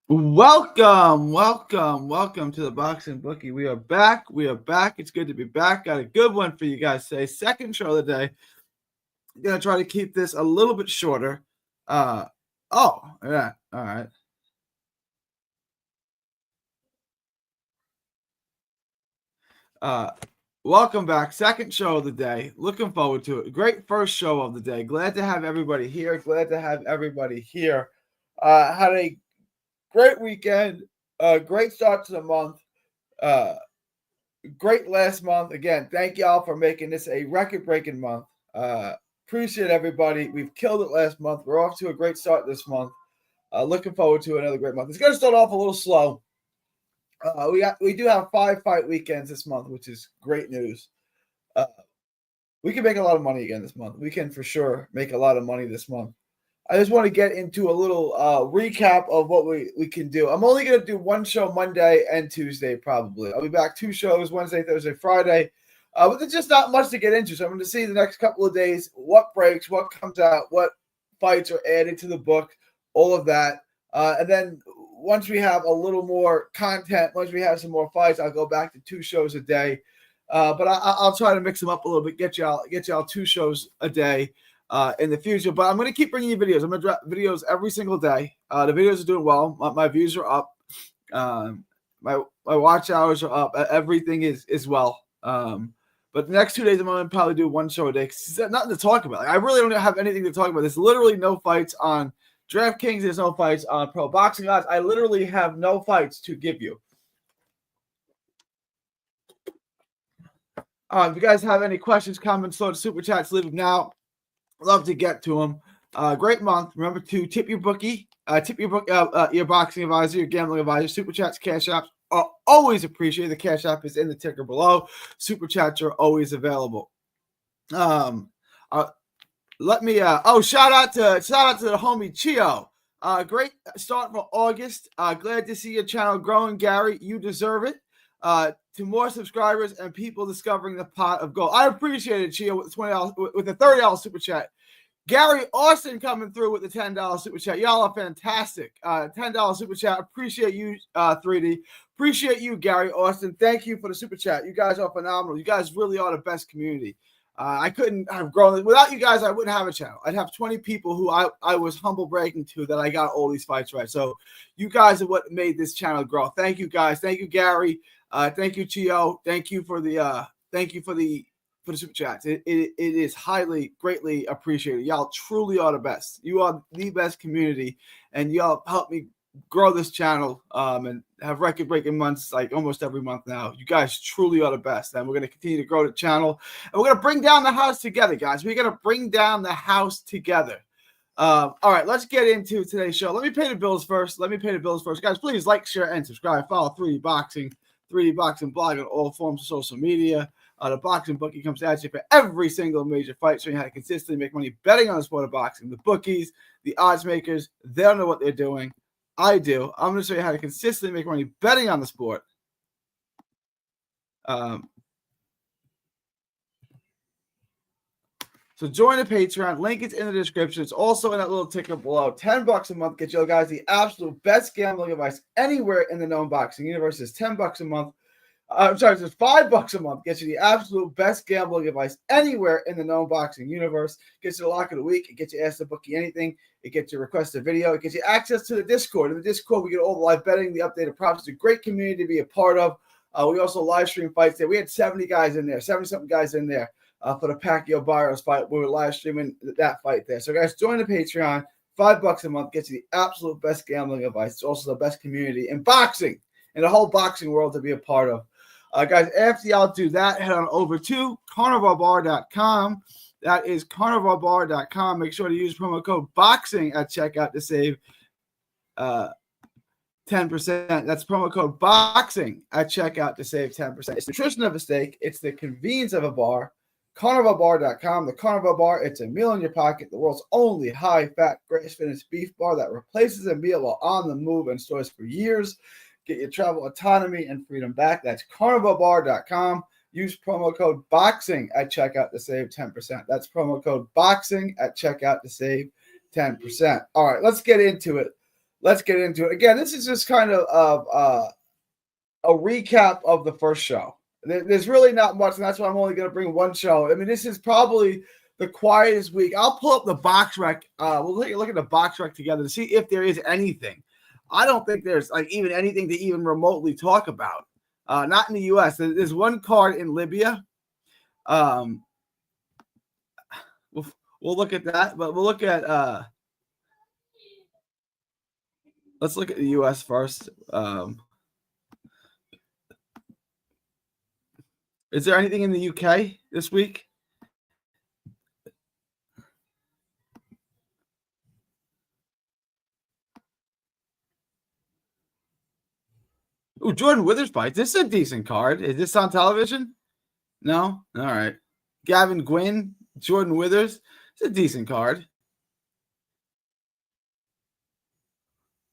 Welcome to the Boxing Bookie. We are back. It's good to be back. Got a good one for you guys today. Second show of the day. Gonna try to keep this a little bit shorter. Oh, yeah. All right. Welcome back. Second show of the day. Looking forward to it. Great first show of the day. Glad to have everybody here. Had a great weekend. Great start to the month. Great last month. Again, thank y'all for making this a record-breaking month. Appreciate everybody. We've killed it last month. We're off to a great start this month. Looking forward to another great month. It's going to start off a little slow. We do have 5 fight weekends this month, which is great news. We can make a lot of money again this month. We can for sure make a lot of money this month. I just want to get into a little recap of what we can do. I'm only going to do one show Monday and Tuesday, probably. I'll be back 2 shows, Wednesday, Thursday, Friday. But there's just not much to get into. So I'm going to see the next couple of days what breaks, what comes out, what fights are added to the book, all of that. And then once we have a little more content, once we have some more fights, I'll go back to 2 shows a day. But I'll try to mix them up a little bit, get y'all 2 shows a day. In the future, but I'm going to keep bringing you videos. I'm going to drop videos every single day. The videos are doing well. My views are up. My watch hours are up. Everything is well. But the next 2 days, I'm going to probably do 1 show a day. There's nothing to talk about. I really don't have anything to talk about. There's literally no fights on DraftKings. There's no fights on Pro Boxing Odds. I literally have no fights to give you. If you guys have any questions, comments, or super chats, leave them now. Love to get to them. Great month. Remember to tip your bookie, your boxing advisor, your gambling advisor. Super chats, cash apps are always appreciated. The cash app is in the ticker below. Super chats are always available. Shout out to the homie Chio. Great start for August. Glad to see your channel growing, Gary. You deserve it. To more subscribers and people discovering the pot of gold. I appreciate it, Chia, with $20 with a $30 super chat. Gary Austin coming through with the $10 super chat. Y'all are fantastic. $10 super chat. Appreciate you, 3D. Appreciate you, Gary Austin. Thank you for the super chat. You guys are phenomenal. You guys really are the best community. I couldn't have grown without you guys. I wouldn't have a channel. I'd have 20 people who I was humble bragging to that I got all these fights right. So you guys are what made this channel grow. Thank you, guys. Thank you, Gary. Thank you, Chio. Thank you for the super chats. It is greatly appreciated. Y'all truly are the best. You are the best community, and y'all help me grow this channel and have record-breaking months like almost every month now. You guys truly are the best, and we're going to continue to grow the channel, and we're going to bring down the house together, guys. We're going to bring down the house together. All right, let's get into today's show. Let me pay the bills first. Guys, please like, share, and subscribe. Follow 3D Boxing blog on all forms of social media. The Boxing Bookie comes at you for every single major fight, showing you how to consistently make money betting on the sport of boxing. The bookies, the odds makers, they don't know what they're doing. I do. I'm going to show you how to consistently make money betting on the sport. So join the Patreon. Link is in the description. It's also in that little ticker below. $10 a month gets you guys the absolute best gambling advice anywhere in the known boxing universe. It's $10 a month. It's $5 a month. Gets you the absolute best gambling advice anywhere in the known boxing universe. Gets you the lock of the week. It gets you asked to bookie anything. It gets you request a video. It gets you access to the Discord. In the Discord, we get all the live betting, the updated props. It's a great community to be a part of. We also live stream fights there. We had 70 guys in there, 70-something guys in there. For the Pacquiao Barrios fight, we were live streaming that fight there. So, guys, join the Patreon. $5 a month gets you the absolute best gambling advice. It's also the best community in boxing, in the whole boxing world to be a part of. Guys, after y'all do that, head on over to carnivalbar.com. That is carnivalbar.com. Make sure to use promo code BOXING at checkout to save 10%. That's promo code BOXING at checkout to save 10%. It's the nutrition of a steak. It's the convenience of a bar. CarnivalBar.com. The Carnival Bar, it's a meal in your pocket. The world's only high-fat, grass-finished beef bar that replaces a meal while on the move and stores for years. Get your travel autonomy and freedom back. That's CarnivalBar.com. Use promo code BOXING at checkout to save 10%. That's promo code BOXING at checkout to save 10%. All right, let's get into it. let's get into it. Again, this is just kind of a recap of the first show. There's really not much, and that's why I'm only going to bring one show. I mean, this is probably the quietest week. I'll pull up the box rec. We'll take a look at the box rec together to see if there is anything. I don't think there's like even anything to even remotely talk about. Not in the U.S. There's one card in Libya. We'll look at that, but we'll look at. Let's look at the U.S. first. Is there anything in the UK this week? Ooh, Jordan Withers fight. This is a decent card. Is this on television? No? All right. Gavin Gwynn, Jordan Withers. It's a decent card.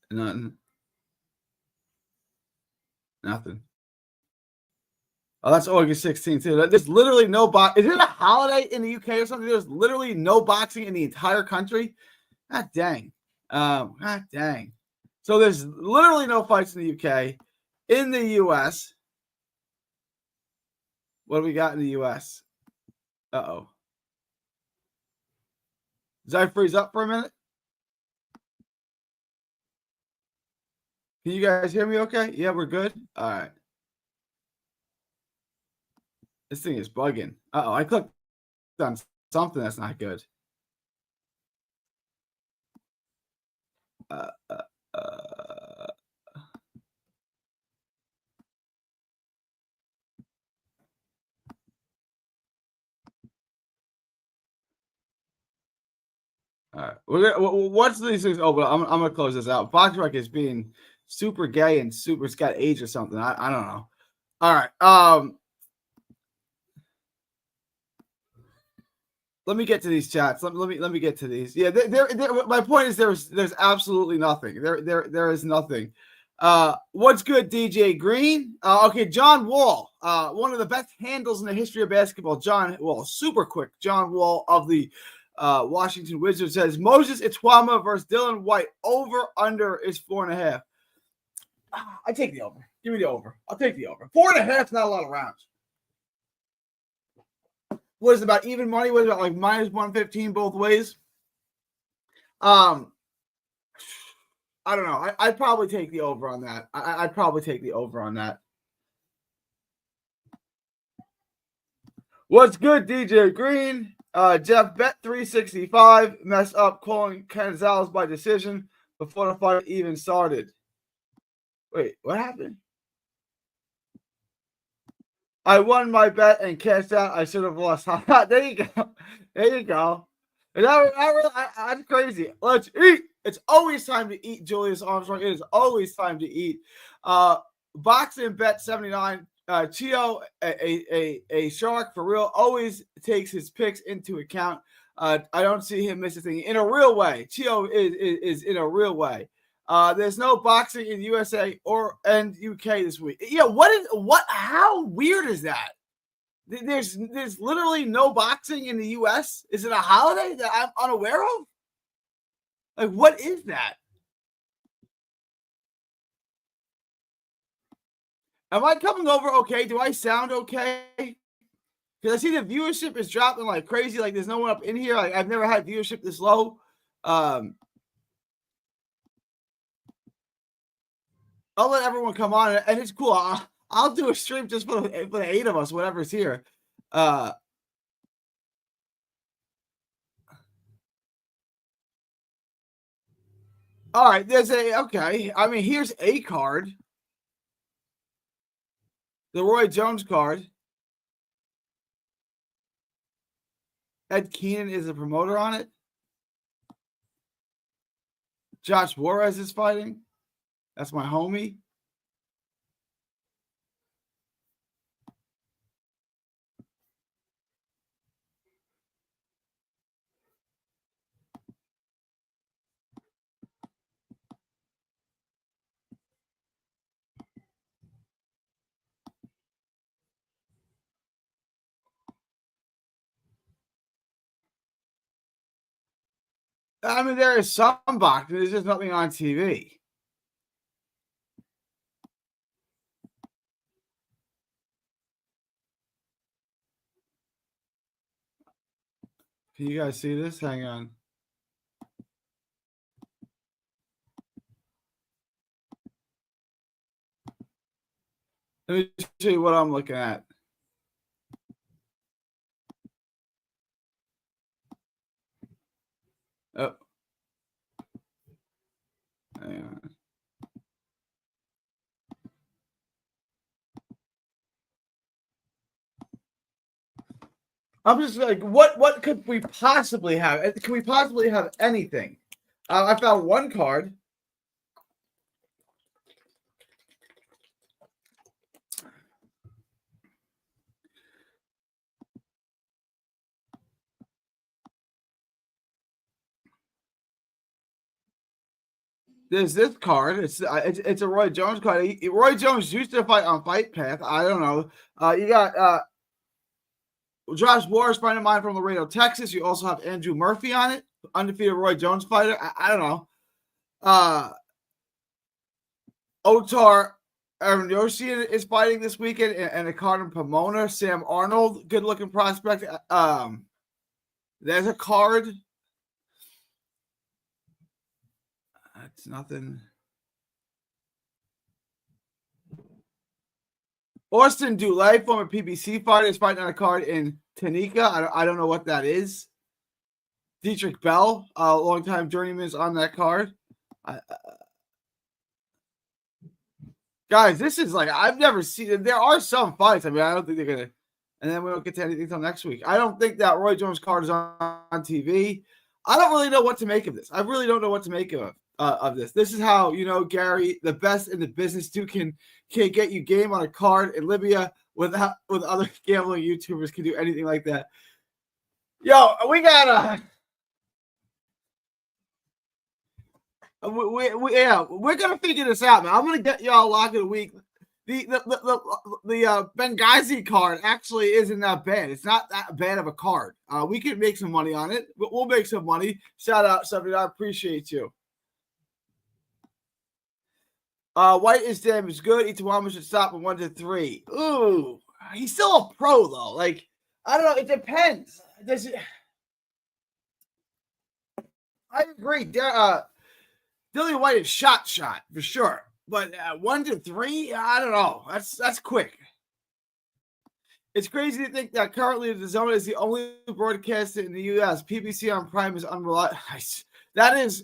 Nothing. Oh, that's August 16th, too. There's literally no box. Is it a holiday in the UK or something? There's literally no boxing in the entire country. God dang. God dang. So there's literally no fights in the UK. In the US, what do we got in the US? Uh-oh. Does I freeze up for a minute? Can you guys hear me okay? Yeah, we're good? All right. This thing is bugging. Uh-oh, I clicked on something that's not good. All right. What's these things? Oh, but I'm gonna close this out. Box Rec is being super gay and super. It's got age or something. I don't know. All right. Let me get to these chats. Let me get to these. Yeah, my point is there's absolutely nothing. There is nothing. What's good, DJ Green? Okay, John Wall, one of the best handles in the history of basketball. John Wall, super quick. John Wall of the Washington Wizards says Moses Itwama versus Dylan White. Over under is 4.5. I take the over. Give me the over. I'll take the over. 4.5 is not a lot of rounds. What is it about even money? What is it about like minus 115 both ways? I don't know. I'd probably take the over on that. I'd probably take the over on that. What's good, DJ Green? Jeff Bet 365 messed up calling Canzales by decision before the fight even started. Wait, what happened? I won my bet and cashed out. I should have lost. There you go. There you go. That's crazy. Let's eat. It's always time to eat, Julius Armstrong. It is always time to eat. Boxing Bet 79. Chio, a shark for real, always takes his picks into account. I don't see him miss a thing in a real way. Chio is in a real way. There's no boxing in USA and UK this week. Yeah, how weird is that? There's literally no boxing in the US. Is it a holiday that I'm unaware of? Like, what is that? Am I coming over okay? Do I sound okay? Because I see the viewership is dropping like crazy. Like, there's no one up in here. Like, I've never had viewership this low. I'll let everyone come on, and it's cool. I'll do a stream just for the 8 of us, whatever's here. All right, okay. I mean, here's a card. The Roy Jones card. Ed Keenan is a promoter on it. Josh Juarez is fighting. That's my homie. I mean, there is some boxing. There's just nothing on TV. Can you guys see this? Hang on. Let me show you what I'm looking at. Oh. Hang on. I'm just like, what could we possibly have? Can we possibly have anything? I found one card. There's this card. It's a Roy Jones card. Roy Jones used to fight on Fight Path. I don't know. You got Josh Morris, friend of mine from Laredo, Texas. You also have Andrew Murphy on it, undefeated Roy Jones fighter. I don't know. Otar Aronosian is fighting this weekend, and a card in Pomona. Sam Arnold, good looking prospect. There's a card. That's nothing. Austin Dulay, former PBC fighter, is fighting on a card in Tanika. I don't know what that is. Dietrich Bell, a longtime journeyman, is on that card. Guys, this is like, I've never seen. There are some fights. I mean, I don't think they're going to. And then we don't get to anything until next week. I don't think that Roy Jones card is on TV. I don't really know what to make of this. I really don't know what to make of this. This is how, Gary, the best in the business, can get you game on a card in Libya with other gambling YouTubers can do anything like that. Yo, we gotta. We're gonna figure this out, man. I'm gonna get y'all lock of the week. The Benghazi card actually isn't that bad. It's not that bad of a card. We can make some money on it. We'll make some money. Shout out, somebody. I appreciate you. White is damaged good. Itawama should stop at 1-3. Ooh, he's still a pro though. Like, I don't know. It depends. I agree. Dillian White is shot for sure. But 1-3, I don't know. That's quick. It's crazy to think that currently the Zone is the only broadcaster in the U.S. PBC on Prime is unreliable. That is,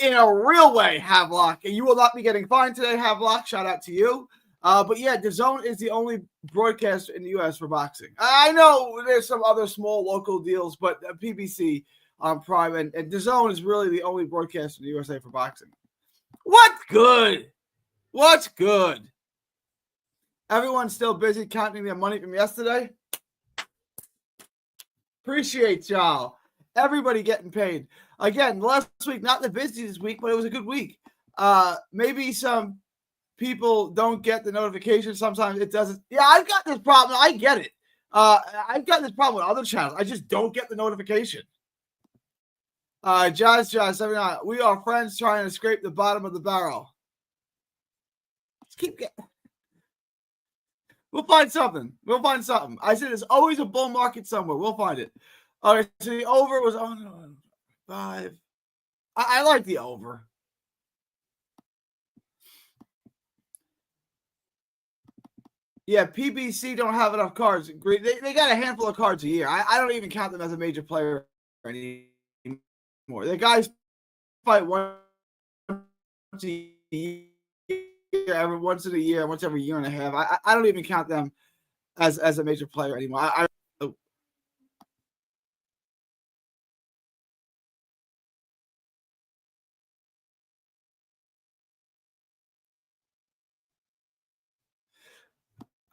in a real way, Havelock. And you will not be getting fined today, Havelock. Shout out to you. But yeah, the Zone is the only broadcaster in the U.S. for boxing. I know there's some other small local deals, but PBC on Prime and the Zone is really the only broadcaster in the USA for boxing. What's good? What's good? Everyone's still busy counting their money from yesterday. Appreciate y'all. Everybody getting paid. Again, last week, not the busiest week, but it was a good week. Maybe some people don't get the notification. Sometimes it doesn't. Yeah, I've got this problem. I get it. I've got this problem with other channels. I just don't get the notification. Josh, 79. We are friends trying to scrape the bottom of the barrel. Let's keep getting. We'll find something. I said there's always a bull market somewhere. We'll find it. All right, so the over was on 5. I like the over. Yeah, PBC don't have enough cards. They got a handful of cards a year. I don't even count them as a major player anymore. The guys fight once a year, once in a year, once every year and a half. I don't even count them as a major player anymore.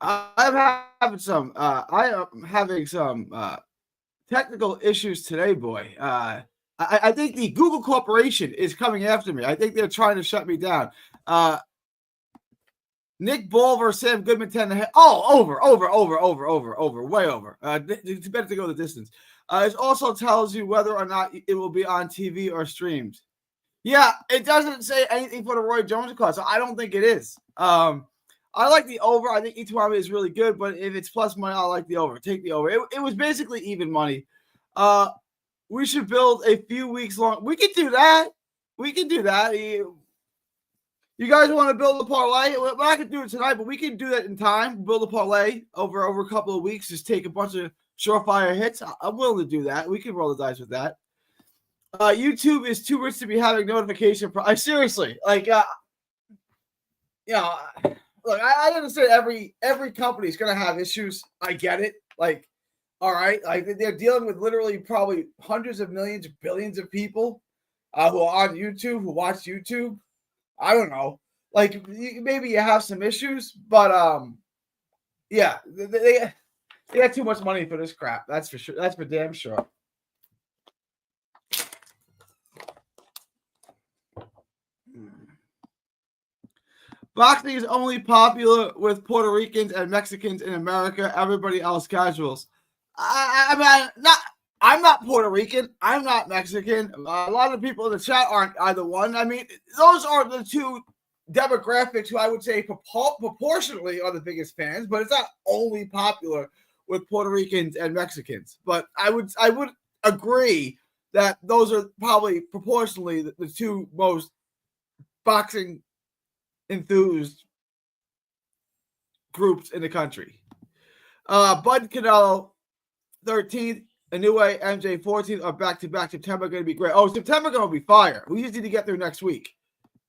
I'm having some. I am having some technical issues today, boy. I think the Google Corporation is coming after me. I think they're trying to shut me down. Nick Ball versus Sam Goodman 10.5. Oh, over, way over. It's better to go the distance. It also tells you whether or not it will be on TV or streamed. Yeah, it doesn't say anything for the Roy Jones class, so I don't think it is. I like the over. I think Itawama is really good, but if it's plus money, I like the over. Take the over. It was basically even money. we should build a few weeks long. We can do that. We can do that. You guys want to build a parlay? We're not going to do it tonight, but we can do that in time. Build a parlay over a couple of weeks. Just take a bunch of surefire hits. I'm willing to do that. We can roll the dice with that. YouTube is too rich to be having notification. Seriously, like, look, I understand every company is going to have issues. I get it. Like, all right, like they're dealing with literally probably hundreds of millions, billions of people who are on YouTube, who watch YouTube. I don't know. Like, maybe you have some issues, but yeah, they got too much money for this crap. That's for sure. That's for damn sure. Boxing is only popular with Puerto Ricans and Mexicans in America. Everybody else casuals. I'm not Puerto Rican. I'm not Mexican. A lot of people in the chat aren't either one. I mean, those are the two demographics who I would say proportionately are the biggest fans, but it's not only popular with Puerto Ricans and Mexicans. But I would agree that those are probably proportionally the two most boxing enthused groups in the country. Bud Canelo 13th, Inoue, MJ 14th are back-to-back. September going to be great. Oh, September going to be fire. We just need to get through next week.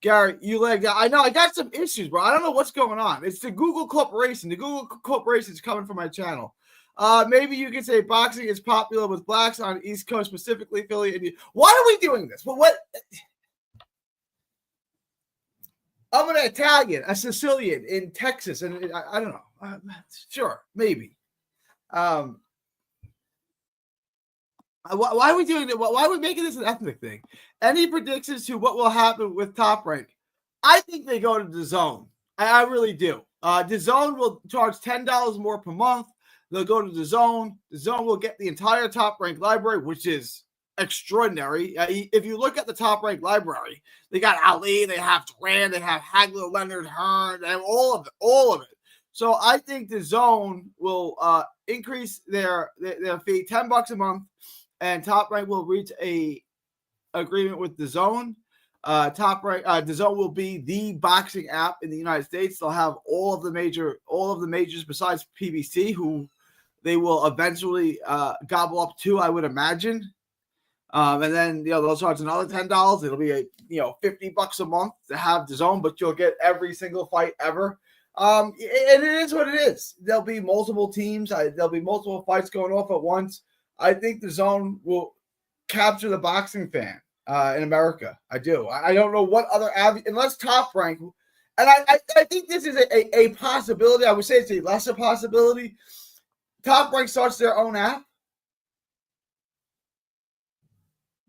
Gary, you lagged out. I know I got some issues, bro. I don't know what's going on. It's the Google Corporation. The Google Corporation is coming from my channel. Maybe you can say boxing is popular with blacks on the East Coast, specifically Philly. And why are we doing this? Well, what? I'm an Italian, a Sicilian in Texas, and I don't know. Sure, maybe. Why are we doing it? Why are we making this an ethnic thing? Any predictions to what will happen with Top Rank? I think they go to DAZN. I really do. DAZN will charge $10 more per month. They'll go to DAZN. DAZN will get the entire Top Rank library, which is extraordinary. If you look at the Top Rank library, they got Ali, they have Duran, they have Hagler, Leonard, Hearn, they have all of it. So I think DAZN will increase their fee $10 a month. And Top Rank will reach a agreement with DAZN. Top Rank, DAZN will be the boxing app in the United States. They'll have all of the majors besides PBC, who they will eventually gobble up to, I would imagine. And then they'll charge another $10. It'll be $50 a month to have DAZN, but you'll get every single fight ever. And it is what it is. There'll be multiple teams. There'll be multiple fights going off at once. I think DAZN will capture the boxing fan in America. I do. I don't know what other unless Top Rank, and I think this is a possibility. I would say it's a lesser possibility. Top Rank starts their own app.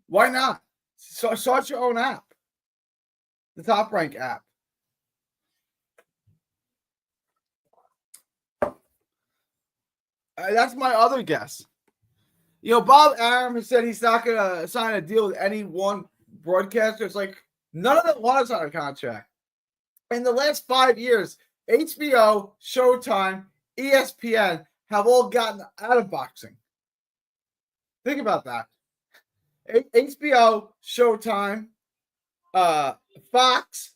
Why not? Start your own app. The Top Rank app. That's my other guess. Bob Arum has said he's not going to sign a deal with any one broadcaster. It's like none of them want to sign a contract. In the last 5 years, HBO, Showtime, ESPN have all gotten out of boxing. Think about that. HBO, Showtime, Fox,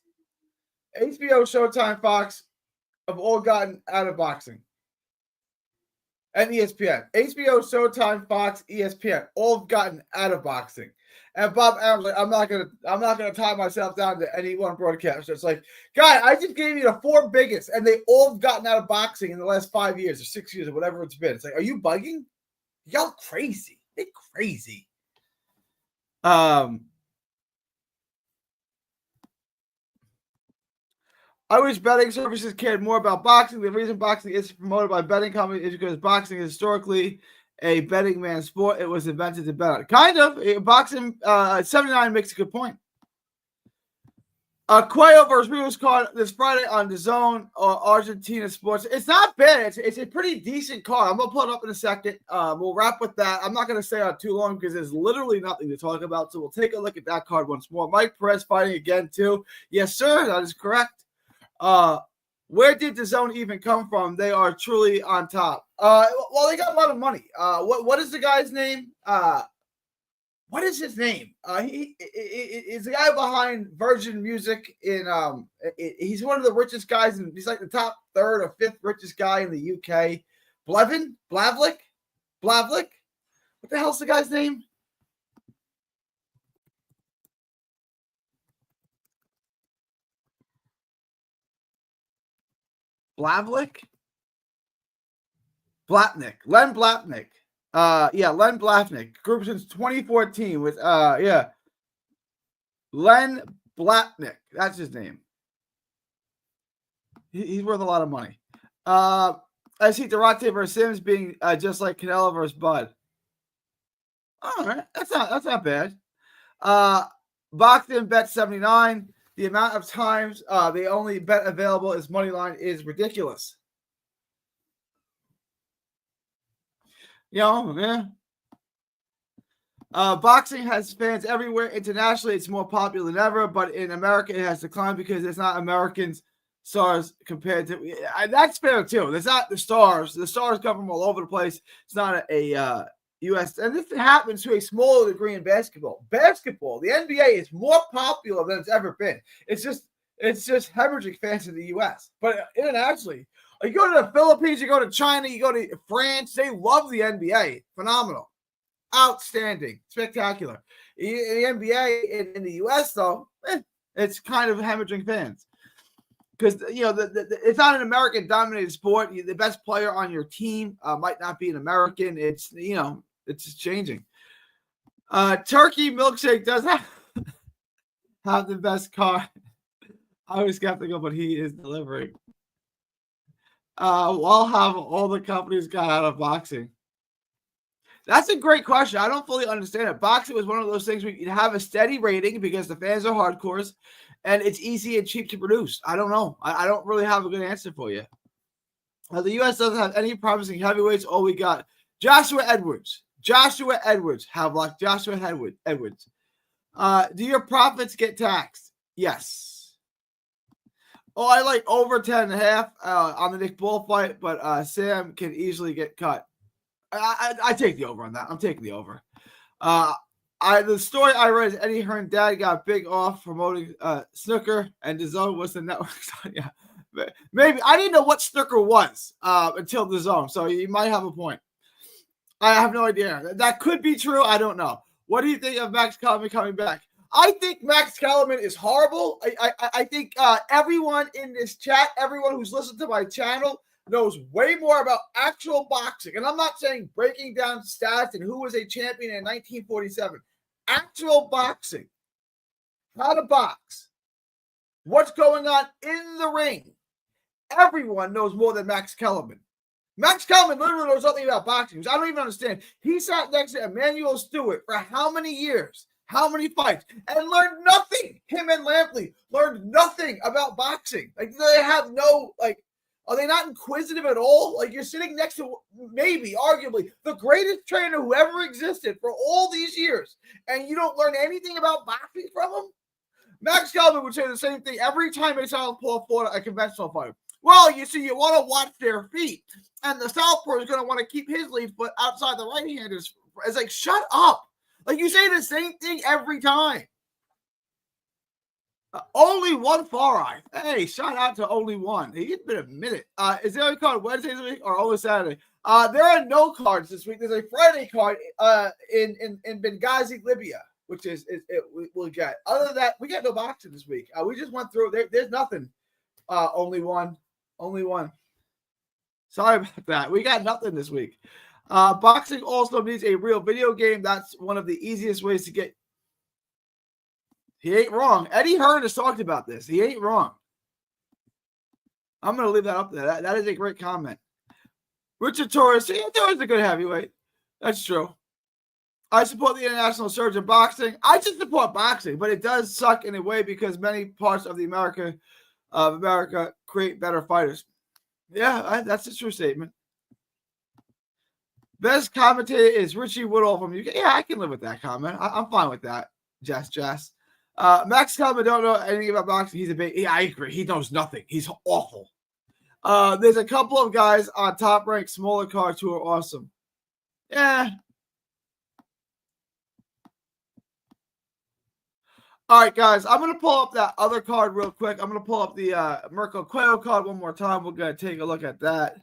HBO, Showtime, Fox have all gotten out of boxing. And ESPN. HBO, Showtime, Fox, ESPN, all have gotten out of boxing. And Bob Adams like, I'm not gonna tie myself down to any one broadcaster. It's like, guy, I just gave you the 4 biggest, and they all have gotten out of boxing in the last 5 years or 6 years or whatever it's been. It's like, are you bugging? Y'all crazy. They're crazy. I wish betting services cared more about boxing. The reason boxing is promoted by betting companies is because boxing is historically a betting man's sport. It was invented to bet on. Kind of. Boxing, 79 makes a good point. Cuello versus Rivas card this Friday on DAZN or Argentina Sports. It's not bad. It's a pretty decent card. I'm going to pull it up in a second. We'll wrap with that. I'm not going to stay on too long because there's literally nothing to talk about. So we'll take a look at that card once more. Mike Perez fighting again, too. Yes, sir. That is correct. Where did DAZN even come from? They are truly on top. Well, they got a lot of money. What is the guy's name? what is his name? He's the guy behind Virgin Music he's one of the richest guys, and he's like the top third or fifth richest guy in the UK. Blavlik. What the hell's the guy's name? Len Blapnik. Len Blapnik. Group since 2014 with Len Blapnik. That's his name. He's worth a lot of money. I see Durante versus Sims being just like Canelo versus Bud. All right, that's not bad. Boxing bet 79. The amount of times the only bet available is money line is ridiculous. Boxing has fans everywhere. Internationally, it's more popular than ever, but in America, it has declined because it's not Americans stars compared to. That's fair too. There's not the stars. The stars come from all over the place. It's not a U.S. and this happens to a smaller degree in basketball. The NBA is more popular than it's ever been. It's just hemorrhaging fans in the U.S. But internationally, you go to the Philippines, you go to China, you go to France, they love the NBA. Phenomenal. Outstanding. Spectacular. In the NBA in the U.S., though, it's kind of hemorrhaging fans. Because, it's not an American-dominated sport. The best player on your team might not be an American. It's, it's just changing. Turkey Milkshake does have the best car. I was skeptical, but he is delivering. We'll have all the companies got out of boxing. That's a great question. I don't fully understand it. Boxing was one of those things where you have a steady rating because the fans are hardcores, and it's easy and cheap to produce. I don't know. I don't really have a good answer for you. The U.S. doesn't have any promising heavyweights. All we got, Joshua Edwards. Havelock. Joshua Edwards. Do your profits get taxed? Yes. Oh, I like over 10.5 on the Nick Bull fight, but Sam can easily get cut. I take the over on that. I'm taking the over. The story I read is Eddie Hearn's dad got big off promoting snooker, and DAZN was the network. Yeah, maybe I didn't know what snooker was until DAZN, so you might have a point. I have no idea. That could be true. I don't know. What do you think of Max Kellerman coming back? I think Max Kellerman is horrible. I think everyone in this chat, everyone who's listened to my channel, knows way more about actual boxing. And I'm not saying breaking down stats and who was a champion in 1947. Actual boxing. How to box. What's going on in the ring. Everyone knows more than Max Kellerman. Max Kellerman literally knows nothing about boxing. I don't even understand. He sat next to Emmanuel Stewart for how many years? How many fights? And learned nothing. Him and Lampley learned nothing about boxing. Like, they have no, are they not inquisitive at all? Like, you're sitting next to, maybe, arguably, the greatest trainer who ever existed for all these years, and you don't learn anything about boxing from him? Max Kellerman would say the same thing every time a southpaw fought a conventional fighter. Well, you see, you want to watch their feet, and the southpaw is going to want to keep his lead foot outside the right-handers. It's like, shut up. Like, you say the same thing every time. Only one Far Eye. Hey, shout out to only one. It's been a minute. Is there a card Wednesday this week or only Saturday? There are no cards this week. There's a Friday card in Benghazi, Libya, which we'll get. Other than that, we got no boxing this week. We just went through. There's nothing. Only one. Sorry about that. We got nothing this week. Boxing also needs a real video game. That's one of the easiest ways to get. He ain't wrong. Eddie Hearn has talked about this. He ain't wrong. I'm going to leave that up there. That is a great comment. Richard Torres. Yeah, Torres is a good heavyweight. That's true. I support the international surge in boxing. I just support boxing, but it does suck in a way because many parts of America create better fighters. Yeah, that's a true statement. Best commentator is Richie Woodall from UK. Yeah, I can live with that comment. I'm fine with that. Jess. Max Kellerman don't know anything about boxing. He's a big. I agree. He knows nothing. He's awful. There's a couple of guys on top ranked smaller cards who are awesome. Yeah. All right, guys, I'm going to pull up that other card real quick. I'm going to pull up the Mirko Cuello card one more time. We're going to take a look at that.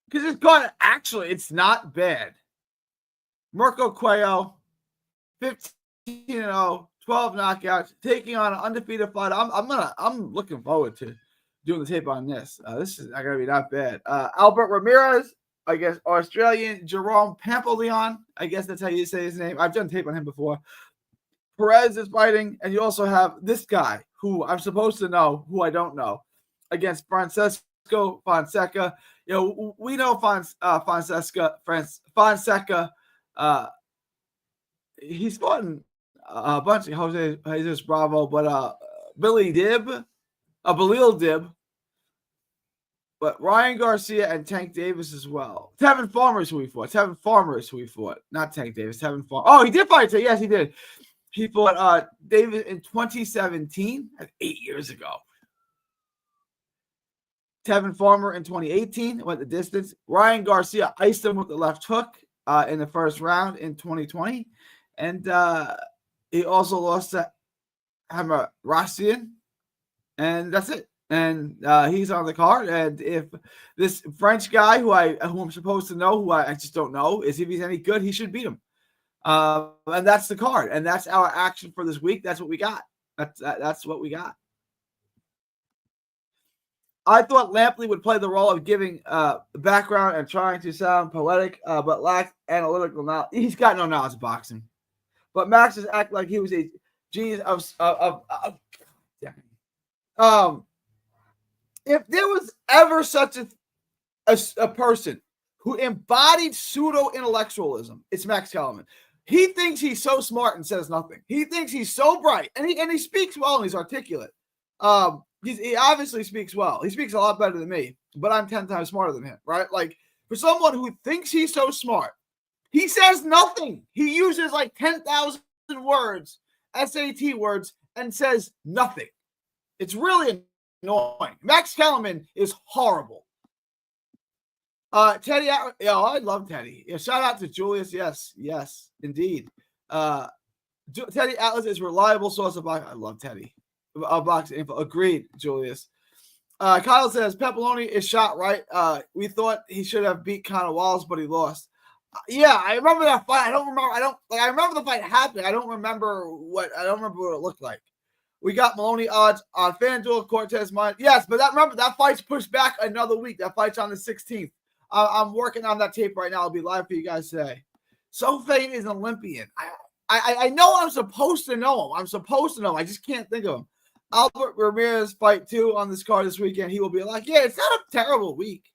Because it's gone. Actually, it's not bad. Mirko Cuello, 15-0, 12 knockouts, taking on an undefeated fighter. I'm looking forward to doing the tape on this. This is not gonna be that bad. Albert Ramirez, I guess Australian. Jerome Pampaleon, I guess that's how you say his name. I've done tape on him before. Perez is fighting, and you also have this guy who I'm supposed to know, who I don't know, against Francesco Fonseca. You know, we know Fonseca. He's fought a bunch of Jose Jesus Bravo, but Billy Dib, Belil Dib, but Ryan Garcia and Tank Davis as well. Tevin Farmer is who he fought. Not Tank Davis. Tevin Farmer. Oh, he did fight. Yes, he did. He fought Davis in 2017. That's 8 years ago. Tevin Farmer in 2018 went the distance. Ryan Garcia iced him with the left hook in the first round in 2020. And he also lost to Hammer Rassian. And that's it. And he's on the card. And if this French guy who I'm supposed to know, who I just don't know, if he's any good, he should beat him. And that's the card. And that's our action for this week. That's what we got. That's what we got. I thought Lampley would play the role of giving background and trying to sound poetic, but lacked analytical knowledge. He's got no knowledge of boxing. But Max is acting like he was a genius if there was ever such a person who embodied pseudo-intellectualism, it's Max Kellerman. He thinks he's so smart and says nothing. He thinks he's so bright, and he speaks well and he's articulate. He obviously speaks well. He speaks a lot better than me, but I'm 10 times smarter than him, right? Like, for someone who thinks he's so smart, he says nothing. He uses like 10,000 words, SAT words, and says nothing. It's really annoying. Max Kellerman is horrible. Teddy, I love Teddy. Yeah, shout out to Julius. Yes, indeed. Teddy Atlas is a reliable source of boxing. I love Teddy. Boxing info. Agreed, Julius. Kyle says Pepperoni is shot right. We thought he should have beat Conor Wallace, but he lost. Yeah, I remember that fight. I remember the fight happening. I don't remember what it looked like. We got Maloney odds on FanDuel, Cortez mine. Yes, but remember that fight's pushed back another week. That fight's on the 16th. I'm working on that tape right now. I'll be live for you guys today. Sofane is an Olympian. I know I'm supposed to know him. I just can't think of him. Albert Ramirez fight 2 on this card this weekend. He will be like, yeah, it's not a terrible week.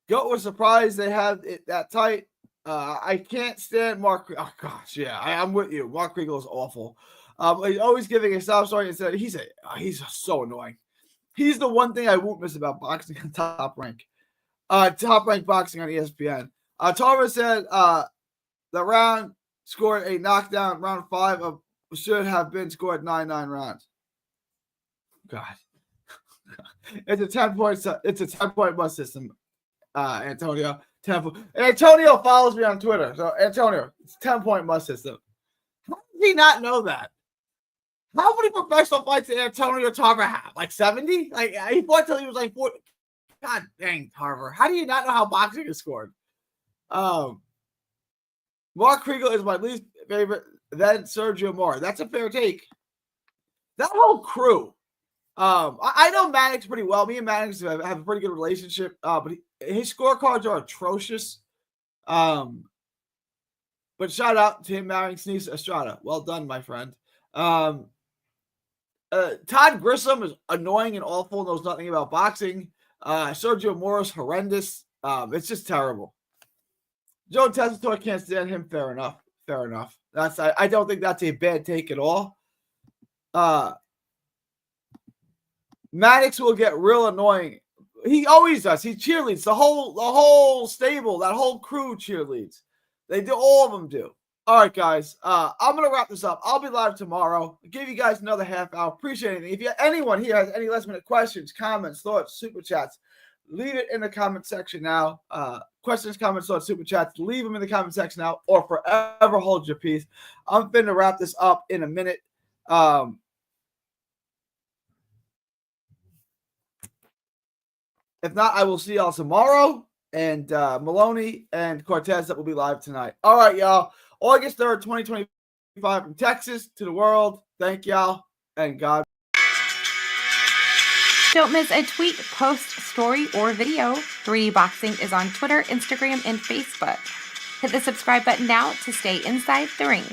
Goat was surprised they had it that tight. I can't stand Mark. Oh gosh, yeah, I'm with you. Mark Kriegel is awful. He's always giving a sob story and said he's so annoying. He's the one thing I won't miss about boxing on Top Rank boxing on ESPN. Tarver said the round scored a knockdown. Round 5 of should have been scored 9-9 rounds. God, it's a 10-point. It's a 10-point bus system. Antonio. Antonio follows me on Twitter. So, Antonio, it's 10-point must system. How did he not know that? How many professional fights did Antonio Tarver have? Like 70? Like, he fought till he was like 40. God dang, Tarver. How do you not know how boxing is scored? Mark Kriegel is my least favorite, then Sergio Mora. That's a fair take. That whole crew. I know Mannix pretty well. Me and Mannix have a pretty good relationship, but his scorecards are atrocious. But shout out to him marrying Sneeze Estrada. Well done, my friend. Todd Grissom is annoying and awful, knows nothing about boxing. Sergio Mora's horrendous. It's just terrible. Joe Tessitore can't stand him. Fair enough. I don't think that's a bad take at all. Maddox will get real annoying. He always does. He cheerleads. The whole stable, that whole crew cheerleads. They do. All of them do. All right, guys. I'm gonna wrap this up. I'll be live tomorrow. I'll give you guys another half hour. Appreciate it. If anyone here has any last minute questions, comments, thoughts, super chats, leave it in the comment section now. Questions, comments, thoughts, super chats, leave them in the comment section now, or forever hold your peace. I'm finna wrap this up in a minute. If not, I will see y'all tomorrow. And Maloney and Cortez that will be live tonight. All right, y'all. August 3rd, 2025 from Texas to the world. Thank y'all, and God. Don't miss a tweet, post, story, or video. 3D Boxing is on Twitter, Instagram, and Facebook. Hit the subscribe button now to stay inside the ring.